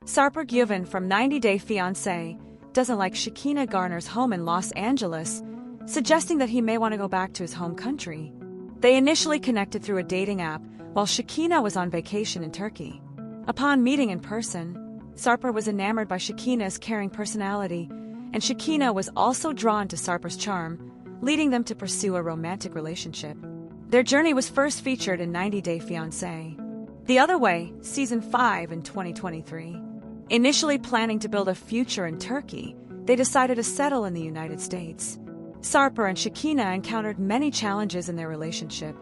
Sarper Güven from 90 Day Fiancé doesn't like Shekinah Garner's home in Los Angeles, suggesting that he may want to go back to his home country. They initially connected through a dating app while Shekinah was on vacation in Turkey. Upon meeting in person, Sarper was enamored by Shekinah's caring personality, and Shekinah was also drawn to Sarper's charm, leading them to pursue a romantic relationship. Their journey was first featured in 90 Day Fiancé. The Other Way, Season 5 in 2023. Initially planning to build a future in Turkey, they decided to settle in the United States. Sarper and Shekinah encountered many challenges in their relationship.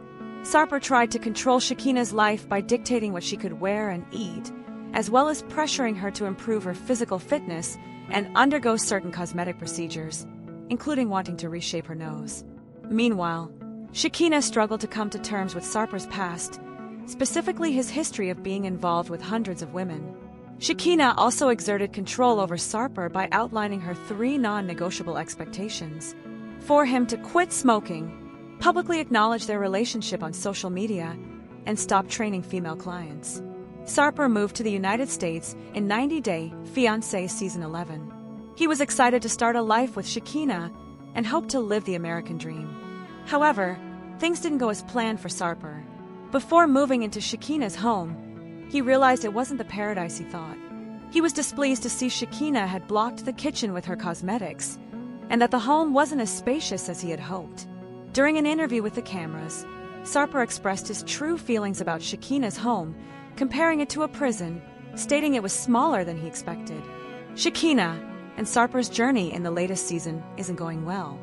Sarper tried to control Shekinah's life by dictating what she could wear and eat, as well as pressuring her to improve her physical fitness and undergo certain cosmetic procedures, including wanting to reshape her nose. Meanwhile, Shekinah struggled to come to terms with Sarper's past, specifically his history of being involved with hundreds of women. Shekinah also exerted control over Sarper by outlining her 3 non-negotiable expectations. For him to quit smoking, publicly acknowledge their relationship on social media, and stop training female clients. Sarper moved to the United States in 90 Day Fiancé Season 11. He was excited to start a life with Shekinah and hoped to live the American dream. However, things didn't go as planned for Sarper. Before moving into Shekinah's home, he realized it wasn't the paradise he thought. He was displeased to see Shekinah had blocked the kitchen with her cosmetics, and that the home wasn't as spacious as he had hoped. During an interview with the cameras, Sarper expressed his true feelings about Shekinah's home, comparing it to a prison, stating it was smaller than he expected. Shekinah and Sarper's journey in the latest season isn't going well.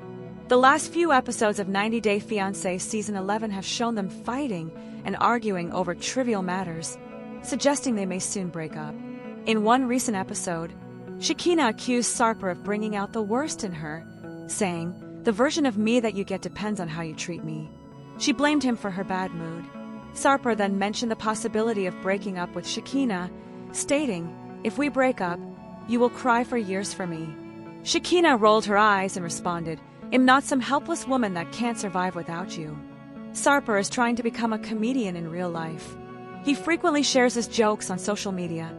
The last few episodes of 90 Day Fiancé Season 11 have shown them fighting and arguing over trivial matters, suggesting they may soon break up. In one recent episode, Shekinah accused Sarper of bringing out the worst in her, saying, "The version of me that you get depends on how you treat me." She blamed him for her bad mood. Sarper then mentioned the possibility of breaking up with Shekinah, stating, "If we break up, you will cry for years for me." Shekinah rolled her eyes and responded, "I'm not some helpless woman that can't survive without you." Sarper is trying to become a comedian in real life. He frequently shares his jokes on social media,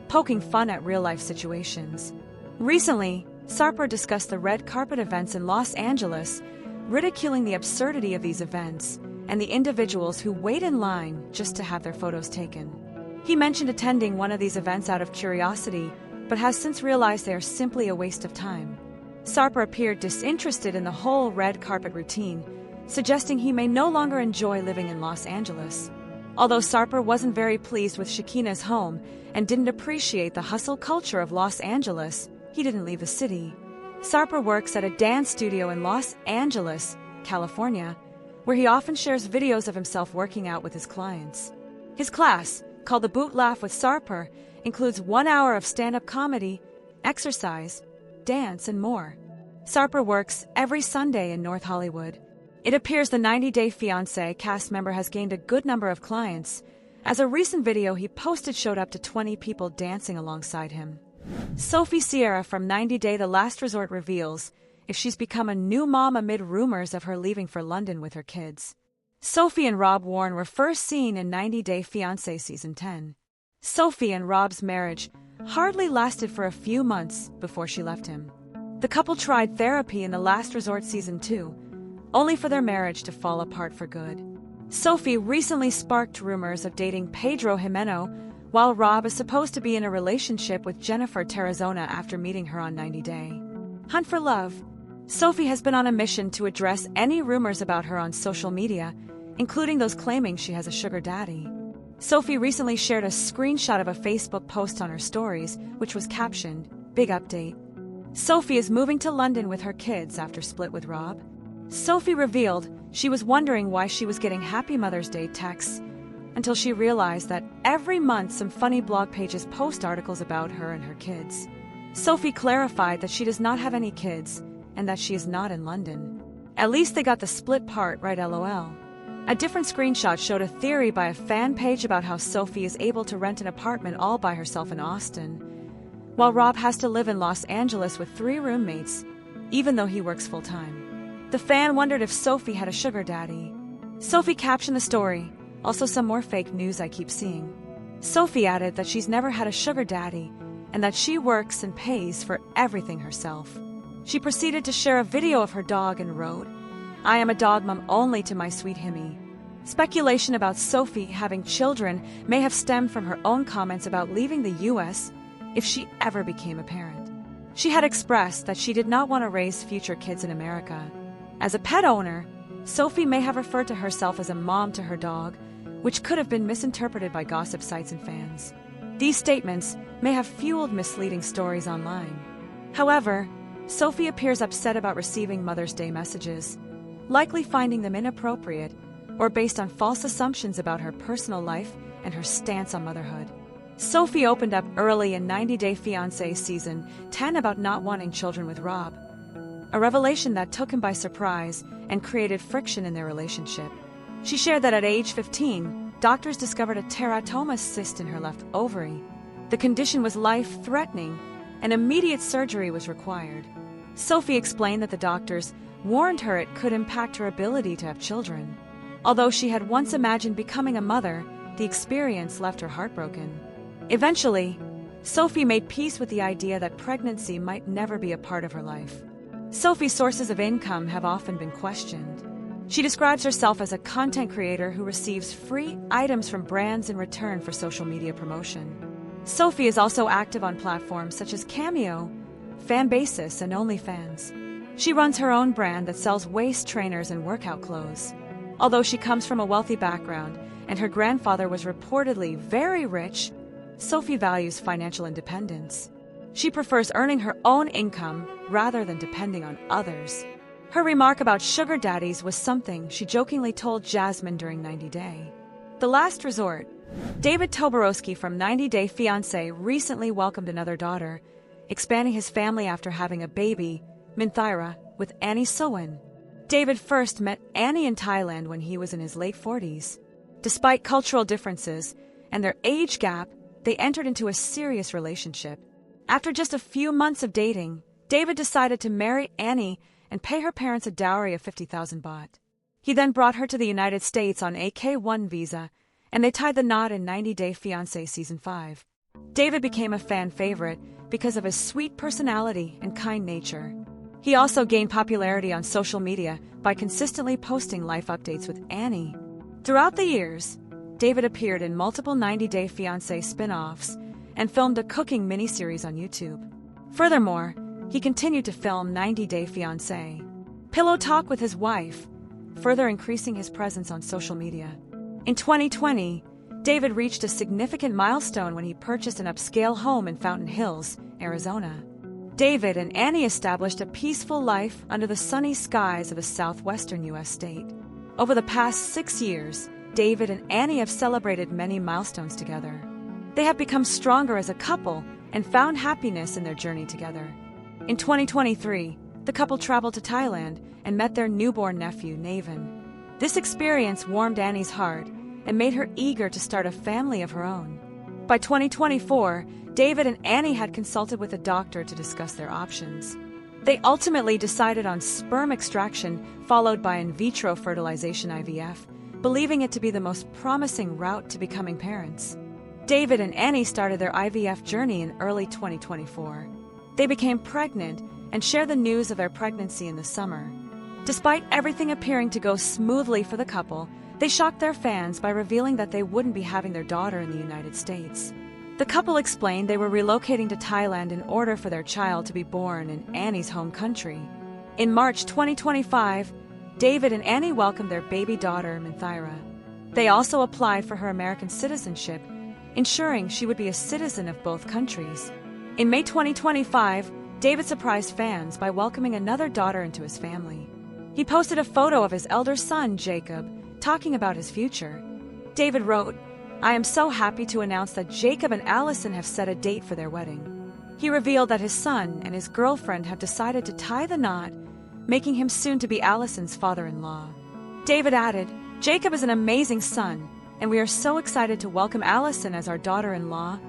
poking fun at real-life situations. Recently, Sarper discussed the red carpet events in Los Angeles, ridiculing the absurdity of these events and the individuals who wait in line just to have their photos taken. He mentioned attending one of these events out of curiosity, but has since realized they are simply a waste of time. Sarper appeared disinterested in the whole red carpet routine, suggesting he may no longer enjoy living in Los Angeles. Although Sarper wasn't very pleased with Shekinah's home and didn't appreciate the hustle culture of Los Angeles, he didn't leave the city. Sarper works at a dance studio in Los Angeles, California, where he often shares videos of himself working out with his clients. His class, called The Boot Laugh with Sarper, includes 1 hour of stand-up comedy, exercise, dance, and more. Sarper works every Sunday in North Hollywood. It appears the 90 Day Fiancé cast member has gained a good number of clients, as a recent video he posted showed up to 20 people dancing alongside him. Sophie Sierra from 90 Day The Last Resort reveals if she's become a new mom amid rumors of her leaving for London with her kids. Sophie and Rob Warne were first seen in 90 Day Fiancé Season 10. Sophie and Rob's marriage hardly lasted for a few months before she left him. The couple tried therapy in The Last Resort Season 2, only for their marriage to fall apart for good. Sophie recently sparked rumors of dating Pedro Jimeno, while Rob is supposed to be in a relationship with Jennifer Tarazona after meeting her on 90 Day. Hunt for Love. Sophie has been on a mission to address any rumors about her on social media, including those claiming she has a sugar daddy. Sophie recently shared a screenshot of a Facebook post on her stories, which was captioned, "Big update." Sophie is moving to London with her kids after split with Rob. Sophie revealed she was wondering why she was getting Happy Mother's Day texts until she realized that every month some funny blog pages post articles about her and her kids. Sophie clarified that she does not have any kids and that she is not in London. At least they got the split part right, lol. A different screenshot showed a theory by a fan page about how Sophie is able to rent an apartment all by herself in Austin, while Rob has to live in Los Angeles with 3 roommates, even though he works full-time. The fan wondered if Sophie had a sugar daddy. Sophie captioned the story, "Also some more fake news I keep seeing." Sophie added that she's never had a sugar daddy and that she works and pays for everything herself. She proceeded to share a video of her dog and wrote, "I am a dog mom only to my sweet Himmy." Speculation about Sophie having children may have stemmed from her own comments about leaving the U.S. if she ever became a parent. She had expressed that she did not want to raise future kids in America. As a pet owner, Sophie may have referred to herself as a mom to her dog, which could have been misinterpreted by gossip sites and fans. These statements may have fueled misleading stories online. However, Sophie appears upset about receiving Mother's Day messages, likely finding them inappropriate or based on false assumptions about her personal life and her stance on motherhood. Sophie opened up early in 90 Day Fiancé Season 10 about not wanting children with Rob, a revelation that took him by surprise and created friction in their relationship. She shared that at age 15, doctors discovered a teratoma cyst in her left ovary. The condition was life-threatening, and immediate surgery was required. Sophie explained that the doctors warned her it could impact her ability to have children. Although she had once imagined becoming a mother, the experience left her heartbroken. Eventually, Sophie made peace with the idea that pregnancy might never be a part of her life. Sophie's sources of income have often been questioned. She describes herself as a content creator who receives free items from brands in return for social media promotion. Sophie is also active on platforms such as Cameo, Fanbasis, and OnlyFans. She runs her own brand that sells waist trainers and workout clothes. Although she comes from a wealthy background and her grandfather was reportedly very rich, Sophie values financial independence. She prefers earning her own income rather than depending on others. Her remark about sugar daddies was something she jokingly told Jasmine during 90 Day. The last resort. David Toborowski from 90 Day Fiancé recently welcomed another daughter, expanding his family after having a baby, Minthira, with Annie Sowen. David first met Annie in Thailand when he was in his late 40s. Despite cultural differences and their age gap, they entered into a serious relationship. After just a few months of dating, David decided to marry Annie and pay her parents a dowry of 50,000 baht. He then brought her to the United States on a K-1 visa, and they tied the knot in 90 Day Fiancé Season 5. David became a fan favorite because of his sweet personality and kind nature. He also gained popularity on social media by consistently posting life updates with Annie. Throughout the years, David appeared in multiple 90 Day Fiancé spin-offs and filmed a cooking miniseries on YouTube. Furthermore, he continued to film 90 Day Fiancé Pillow Talk with his wife, further increasing his presence on social media. In 2020, David reached a significant milestone when he purchased an upscale home in Fountain Hills, Arizona. David and Annie established a peaceful life under the sunny skies of a southwestern U.S. state. Over the past 6 years, David and Annie have celebrated many milestones together. They have become stronger as a couple and found happiness in their journey together. In 2023, the couple traveled to Thailand and met their newborn nephew, Navan. This experience warmed Annie's heart and made her eager to start a family of her own. By 2024, David and Annie had consulted with a doctor to discuss their options. They ultimately decided on sperm extraction followed by in vitro fertilization (IVF), believing it to be the most promising route to becoming parents. David and Annie started their IVF journey in early 2024. They became pregnant and shared the news of their pregnancy in the summer. Despite everything appearing to go smoothly for the couple, they shocked their fans by revealing that they wouldn't be having their daughter in the United States. The couple explained they were relocating to Thailand in order for their child to be born in Annie's home country. In March 2025, David and Annie welcomed their baby daughter, Minthira. They also applied for her American citizenship, ensuring she would be a citizen of both countries. In May 2025, David surprised fans by welcoming another daughter into his family. He posted a photo of his elder son, Jacob, talking about his future. David wrote, "I am so happy to announce that Jacob and Allison have set a date for their wedding." He revealed that his son and his girlfriend have decided to tie the knot, making him soon to be Allison's father-in-law. David added, "Jacob is an amazing son, and we are so excited to welcome Allison as our daughter-in-law,"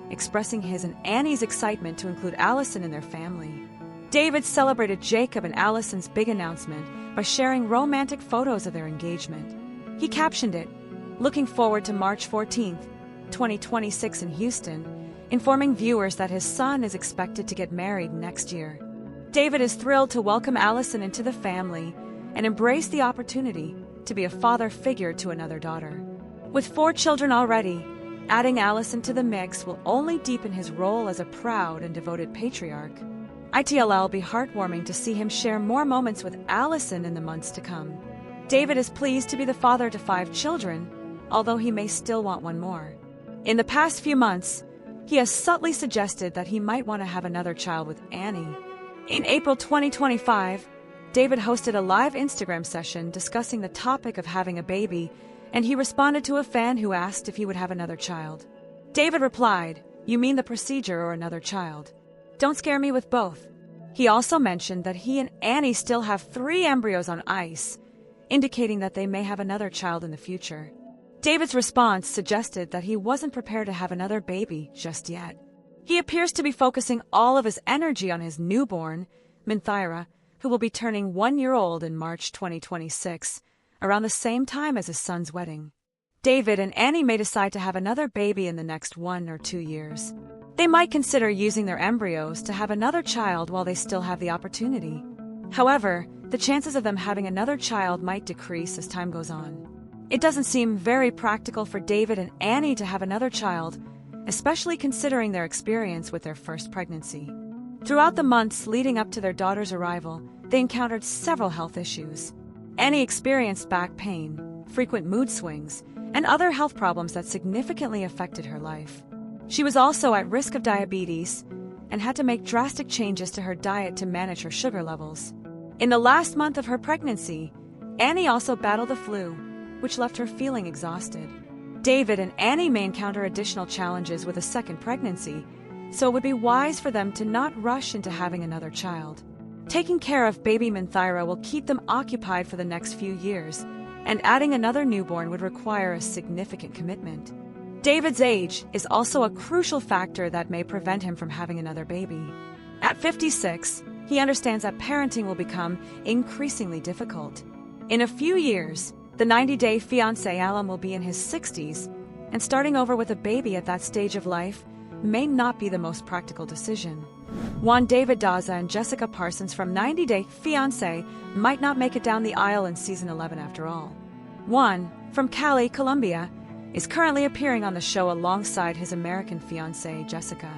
expressing his and Annie's excitement to include Allison in their family. David celebrated Jacob and Allison's big announcement by sharing romantic photos of their engagement. He captioned it, "Looking forward to March 14th, 2026 in Houston," informing viewers that his son is expected to get married next year. David is thrilled to welcome Allison into the family and embrace the opportunity to be a father figure to another daughter. With 4 children already, adding Allison to the mix will only deepen his role as a proud and devoted patriarch. It'll be heartwarming to see him share more moments with Allison in the months to come. David is pleased to be the father to 5 children, although he may still want one more. In the past few months, he has subtly suggested that he might want to have another child with Annie. In April 2025, David hosted a live Instagram session discussing the topic of having a baby, and he responded to a fan who asked if he would have another child. David replied, "You mean the procedure or another child? Don't scare me with both." He also mentioned that he and Annie still have 3 embryos on ice, indicating that they may have another child in the future. David's response suggested that he wasn't prepared to have another baby just yet. He appears to be focusing all of his energy on his newborn, Minthira, who will be turning 1 year old in March 2026, around the same time as his son's wedding. David and Annie may decide to have another baby in the next 1 or 2 years. They might consider using their embryos to have another child while they still have the opportunity. However, the chances of them having another child might decrease as time goes on. It doesn't seem very practical for David and Annie to have another child, especially considering their experience with their first pregnancy. Throughout the months leading up to their daughter's arrival, they encountered several health issues. Annie experienced back pain, frequent mood swings, and other health problems that significantly affected her life. She was also at risk of diabetes and had to make drastic changes to her diet to manage her sugar levels. In the last month of her pregnancy, Annie also battled the flu, which left her feeling exhausted. David and Annie may encounter additional challenges with a second pregnancy, so it would be wise for them to not rush into having another child. Taking care of baby Minthira will keep them occupied for the next few years, and adding another newborn would require a significant commitment. David's age is also a crucial factor that may prevent him from having another baby. At 56, he understands that parenting will become increasingly difficult. In a few years, the 90-day fiancé Alan will be in his 60s, and starting over with a baby at that stage of life may not be the most practical decision. Juan David Daza and Jessica Parsons from 90-Day Fiancé might not make it down the aisle in season 11 after all. Juan, from Cali, Colombia, is currently appearing on the show alongside his American fiancée, Jessica.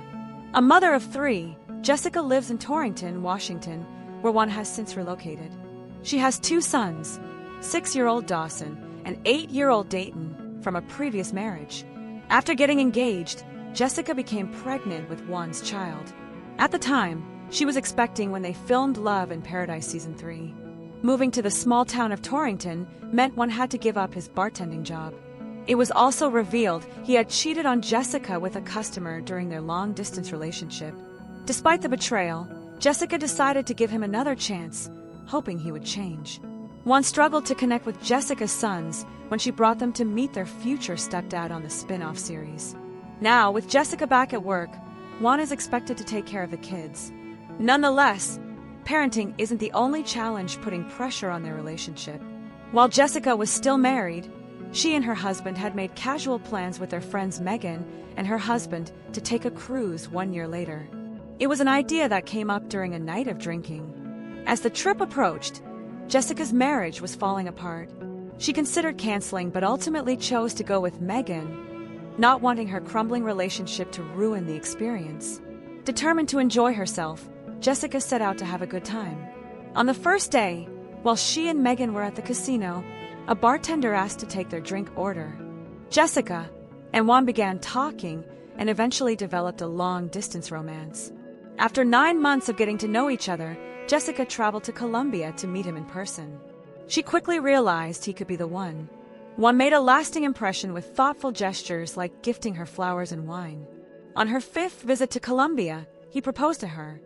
A mother of 3, Jessica lives in Torrington, Washington, where Juan has since relocated. She has 2 sons, 6-year-old Dawson and 8-year-old Dayton, from a previous marriage. After getting engaged, Jessica became pregnant with Juan's child. At the time, she was expecting when they filmed Love in Paradise Season 3. Moving to the small town of Torrington meant one had to give up his bartending job. It was also revealed he had cheated on Jessica with a customer during their long-distance relationship. Despite the betrayal, Jessica decided to give him another chance, hoping he would change. Juan struggled to connect with Jessica's sons when she brought them to meet their future stepdad on the spin-off series. Now, with Jessica back at work, Juan is expected to take care of the kids. Nonetheless, parenting isn't the only challenge putting pressure on their relationship. While Jessica was still married, she and her husband had made casual plans with their friends Megan and her husband to take a cruise 1 year later. It was an idea that came up during a night of drinking. As the trip approached, Jessica's marriage was falling apart. She considered canceling but ultimately chose to go with Megan, not wanting her crumbling relationship to ruin the experience. Determined to enjoy herself, Jessica set out to have a good time. On the first day, while she and Megan were at the casino, a bartender asked to take their drink order. Jessica and Juan began talking and eventually developed a long-distance romance. After 9 months of getting to know each other, Jessica traveled to Colombia to meet him in person. She quickly realized he could be the one. Juan made a lasting impression with thoughtful gestures like gifting her flowers and wine. On her 5th visit to Colombia, he proposed to her.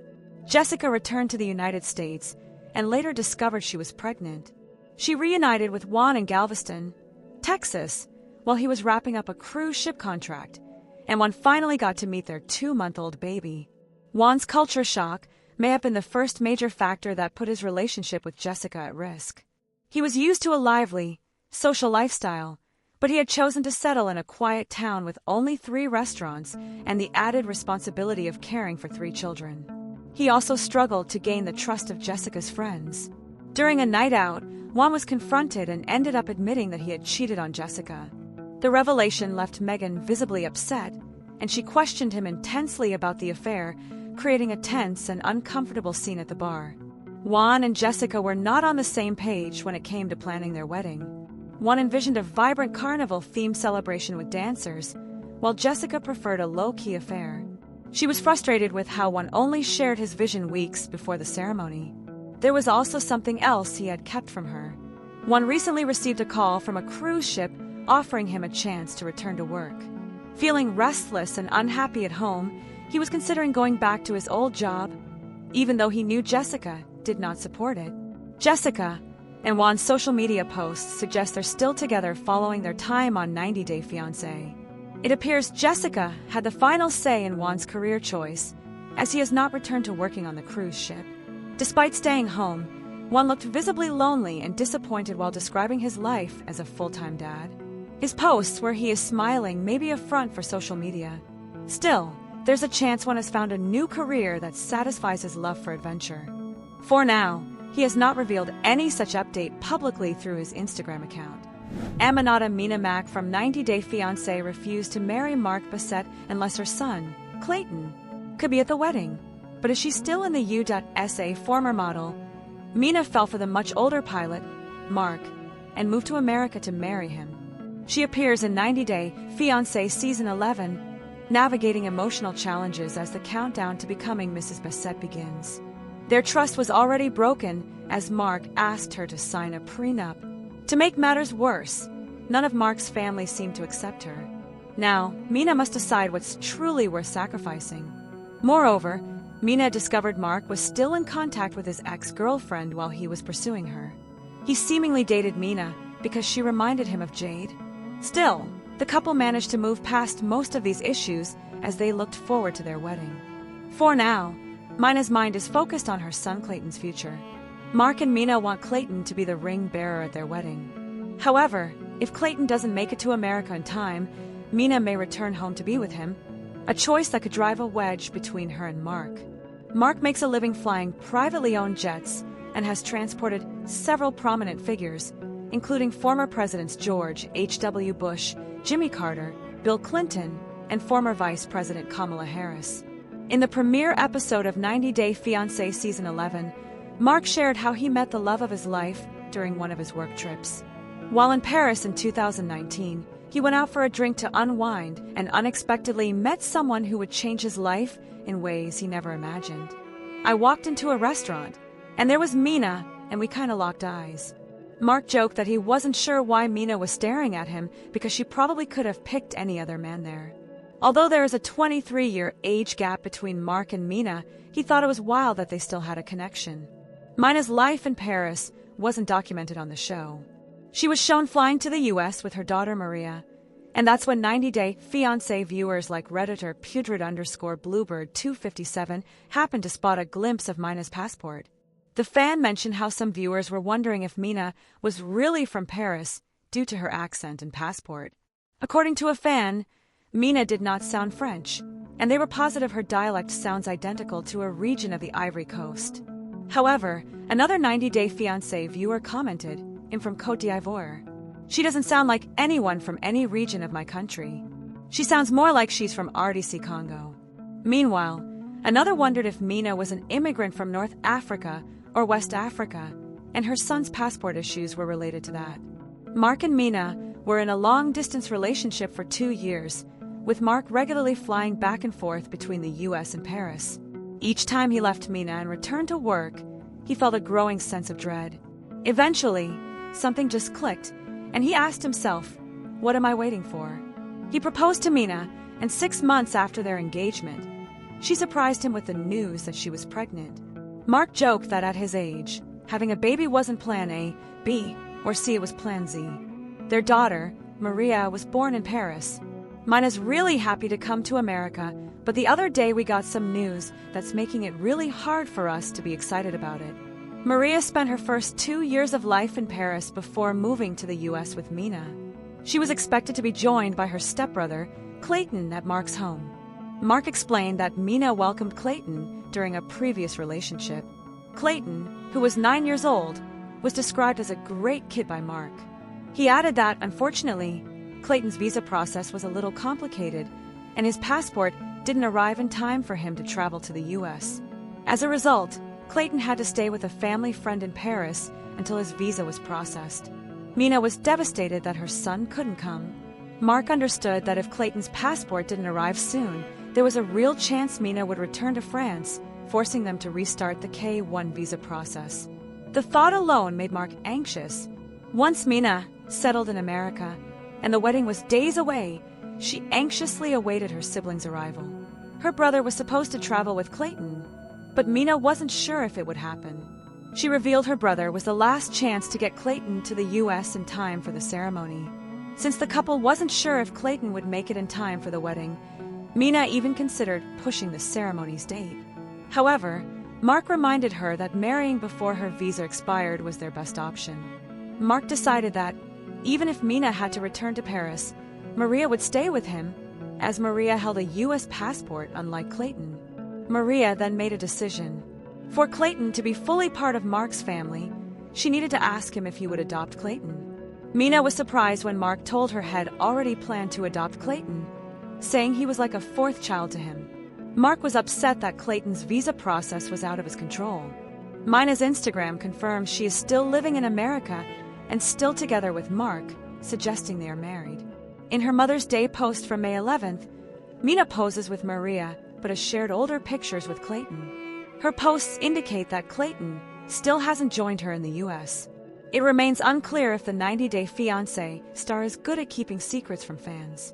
Jessica returned to the United States and later discovered she was pregnant. She reunited with Juan in Galveston, Texas, while he was wrapping up a cruise ship contract, and Juan finally got to meet their 2-month-old baby. Juan's culture shock may have been the first major factor that put his relationship with Jessica at risk. He was used to a lively, social lifestyle, But he had chosen to settle in a quiet town with only 3 restaurants and the added responsibility of caring for 3 children. He also struggled to gain the trust of Jessica's friends. During a night out, Juan was confronted and ended up admitting that he had cheated on Jessica. The revelation left Megan visibly upset, and she questioned him intensely about the affair, creating a tense and uncomfortable scene at the bar. Juan and Jessica were not on the same page when it came to planning their wedding. Juan envisioned a vibrant carnival-themed celebration with dancers, while Jessica preferred a low-key affair. She was frustrated with how Juan only shared his vision weeks before the ceremony. There was also something else he had kept from her. Juan recently received a call from a cruise ship offering him a chance to return to work. Feeling restless and unhappy at home, he was considering going back to his old job, even though he knew Jessica did not support it. Jessica and Juan's social media posts suggest they're still together following their time on 90 Day Fiancé. It appears Jessica had the final say in Juan's career choice, as he has not returned to working on the cruise ship. Despite staying home, Juan looked visibly lonely and disappointed while describing his life as a full-time dad. His posts where he is smiling may be a front for social media. Still, there's a chance Juan has found a new career that satisfies his love for adventure. For now, he has not revealed any such update publicly through his Instagram account. Aminata Mina Mac from 90 Day Fiancé refused to marry Mark Bassett unless her son, Clayton, could be at the wedding. But is she still in the U.SA former model? Mina fell for the much older pilot, Mark, and moved to America to marry him. She appears in 90 Day Fiancé Season 11, navigating emotional challenges as the countdown to becoming Mrs. Bassett begins. Their trust was already broken as Mark asked her to sign a prenup. To make matters worse, none of Mark's family seemed to accept her. Now, Mina must decide what's truly worth sacrificing. Moreover, Mina discovered Mark was still in contact with his ex-girlfriend while he was pursuing her. He seemingly dated Mina because she reminded him of Jade. Still, the couple managed to move past most of these issues as they looked forward to their wedding. For now, Mina's mind is focused on her son Clayton's future. Mark and Mina want Clayton to be the ring bearer at their wedding. However, if Clayton doesn't make it to America in time, Mina may return home to be with him, a choice that could drive a wedge between her and Mark. Mark makes a living flying privately owned jets and has transported several prominent figures, including former presidents George H.W. Bush, Jimmy Carter, Bill Clinton, and former Vice President Kamala Harris. In the premiere episode of 90 Day Fiancé Season 11, Mark shared how he met the love of his life during one of his work trips. While in Paris in 2019, he went out for a drink to unwind and unexpectedly met someone who would change his life in ways he never imagined. I walked into a restaurant, and there was Mina, and we kinda locked eyes. Mark joked that he wasn't sure why Mina was staring at him because she probably could have picked any other man there. Although there is a 23-year age gap between Mark and Mina, he thought it was wild that they still had a connection. Mina's life in Paris wasn't documented on the show. She was shown flying to the U.S. with her daughter Maria, and that's when 90 Day Fiancé viewers like Redditor Putrid_Bluebird257 happened to spot a glimpse of Mina's passport. The fan mentioned how some viewers were wondering if Mina was really from Paris due to her accent and passport. According to a fan, Mina did not sound French, and they were positive her dialect sounds identical to a region of the Ivory Coast. However, another 90 Day Fiancé viewer commented, "I'm from Côte d'Ivoire. She doesn't sound like anyone from any region of my country. She sounds more like she's from RDC Congo." Meanwhile, another wondered if Mina was an immigrant from North Africa or West Africa, and her son's passport issues were related to that. Mark and Mina were in a long-distance relationship for 2 years, with Mark regularly flying back and forth between the U.S. and Paris. Each time he left Mina and returned to work, he felt a growing sense of dread. Eventually, something just clicked, and he asked himself, "What am I waiting for?" He proposed to Mina, and 6 months after their engagement, she surprised him with the news that she was pregnant. Mark joked that at his age, having a baby wasn't plan A, B, or C, it was plan Z. Their daughter, Maria, was born in Paris. Mina's really happy to come to America, but the other day we got some news that's making it really hard for us to be excited about it. Maria spent her first 2 years of life in Paris before moving to the U.S. with Mina. She was expected to be joined by her stepbrother, Clayton, at Mark's home. Mark explained that Mina welcomed Clayton during a previous relationship. Clayton, who was 9 years old, was described as a great kid by Mark. He added that, unfortunately, Clayton's visa process was a little complicated, and his passport didn't arrive in time for him to travel to the U.S. As a result, Clayton had to stay with a family friend in Paris until his visa was processed. Mina was devastated that her son couldn't come. Mark understood that if Clayton's passport didn't arrive soon, there was a real chance Mina would return to France, forcing them to restart the K-1 visa process. The thought alone made Mark anxious. Once Mina settled in America, and the wedding was days away, she anxiously awaited her siblings' arrival. Her brother was supposed to travel with Clayton, but Mina wasn't sure if it would happen. She revealed her brother was the last chance to get Clayton to the U.S. in time for the ceremony. Since the couple wasn't sure if Clayton would make it in time for the wedding, Mina even considered pushing the ceremony's date. However, Mark reminded her that marrying before her visa expired was their best option. Mark decided that, even if Mina had to return to Paris, Maria would stay with him, as Maria held a U.S. passport unlike Clayton. Maria then made a decision. For Clayton to be fully part of Mark's family, she needed to ask him if he would adopt Clayton. Mina was surprised when Mark told her had already planned to adopt Clayton, saying he was like a fourth child to him. Mark was upset that Clayton's visa process was out of his control. Mina's Instagram confirms she is still living in America and still together with Mark, suggesting they are married. In her Mother's Day post from May 11th, Mina poses with Maria but has shared older pictures with Clayton. Her posts indicate that Clayton still hasn't joined her in the U.S. It remains unclear if the 90 Day Fiancé star is good at keeping secrets from fans.